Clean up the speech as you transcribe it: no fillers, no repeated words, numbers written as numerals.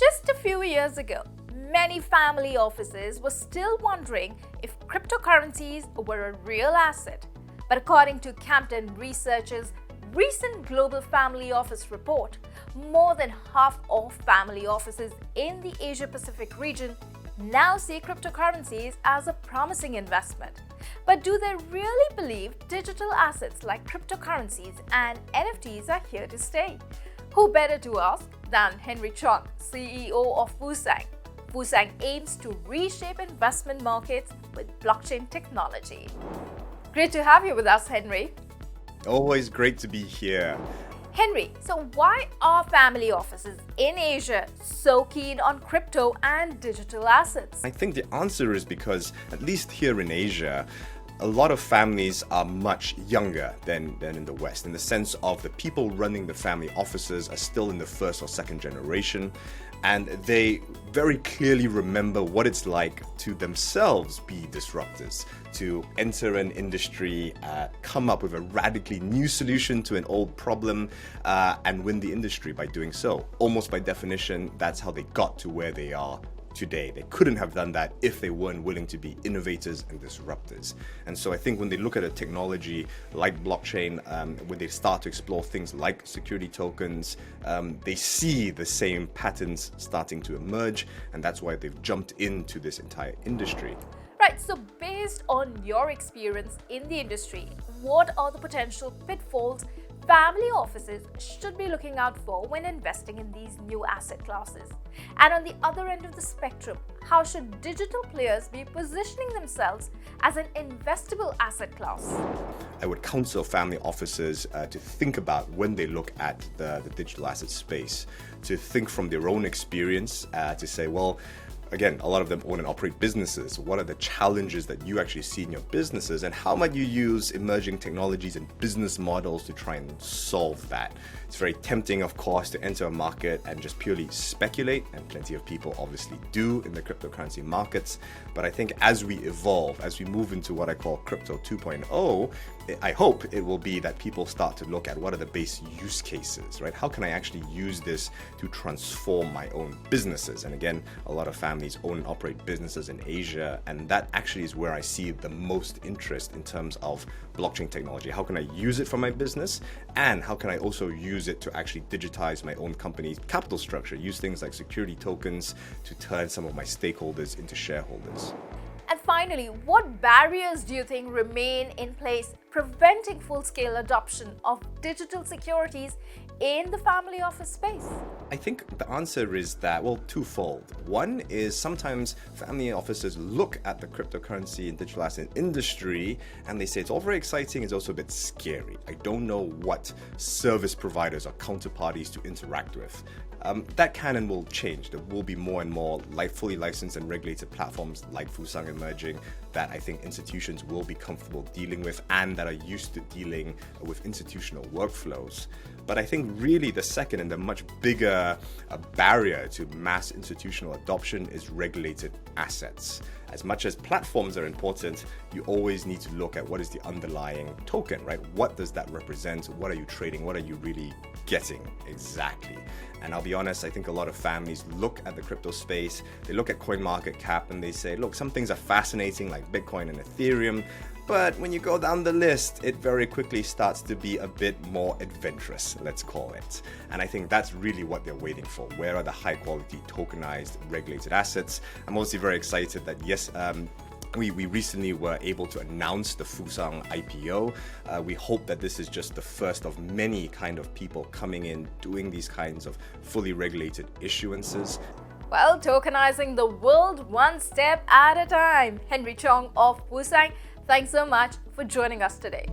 Just a few years ago, many family offices were still wondering if cryptocurrencies were a real asset. But according to Camden Research's recent Global Family Office report, more than half of family offices in the Asia-Pacific region now see cryptocurrencies as a promising investment. But do they really believe digital assets like cryptocurrencies and NFTs are here to stay? Who better to ask than Henry Chong, CEO of Fusang? Fusang aims to reshape investment markets with blockchain technology. Great to have you with us, Henry. Always great to be here. Henry, so why are family offices in Asia so keen on crypto and digital assets? I think the answer is because, at least here in Asia, a lot of families are much younger than in the West, in the sense of the people running the family offices are still in the first or second generation, and they very clearly remember what it's like to themselves be disruptors, to enter an industry, come up with a radically new solution to an old problem, and win the industry by doing so. Almost by definition, that's how they got to where they are today. They couldn't have done that if they weren't willing to be innovators and disruptors. And so I think when they look at a technology like blockchain, when they start to explore things like security tokens, they see the same patterns starting to emerge, and that's why they've jumped into this entire industry. Right, so based on your experience in the industry, what are the potential pitfalls family offices should be looking out for when investing in these new asset classes? And on the other end of the spectrum, how should digital players be positioning themselves as an investable asset class? I would counsel family offices to think about, when they look at the digital asset space, to think from their own experience, to say, well, again, a lot of them own and operate businesses. What are the challenges that you actually see in your businesses, and how might you use emerging technologies and business models to try and solve that? It's very tempting, of course, to enter a market and just purely speculate, and plenty of people obviously do in the cryptocurrency markets. But I think as we evolve, as we move into what I call Crypto 2.0, I hope it will be that people start to look at what are the base use cases, right? How can I actually use this to transform my own businesses? And again, a lot of families own and operate businesses in Asia, and that actually is where I see the most interest in terms of blockchain technology. How can I use it for my business? And how can I also use it to actually digitize my own company's capital structure? Use things like security tokens to turn some of my stakeholders into shareholders. And finally, what barriers do you think remain in place preventing full-scale adoption of digital securities in the family office space? I think the answer is that, well, twofold. One is sometimes family offices look at the cryptocurrency and digital asset industry and they say it's all very exciting, it's also a bit scary. I don't know what service providers or counterparties to interact with. That canon will change. There will be more and more fully licensed and regulated platforms like Fusang emerging that I think institutions will be comfortable dealing with and that are used to dealing with institutional workflows. But I think really the second and the much bigger barrier to mass institutional adoption is regulated assets. As much as platforms are important, you always need to look at what is the underlying token, right? What does that represent? What are you trading? What are you really getting exactly? And I'll be honest, I think a lot of families look at the crypto space, they look at CoinMarketCap and they say, look, some things are fascinating like Bitcoin and Ethereum, but when you go down the list, it very quickly starts to be a bit more adventurous, let's call it. And I think that's really what they're waiting for. Where are the high quality tokenized regulated assets? I'm also very excited that yes, we recently were able to announce the Fusang IPO. We hope that this is just the first of many kind of people coming in doing these kinds of fully regulated issuances. Well, tokenizing the world one step at a time. Henry Chong of Fusang, thanks so much for joining us today.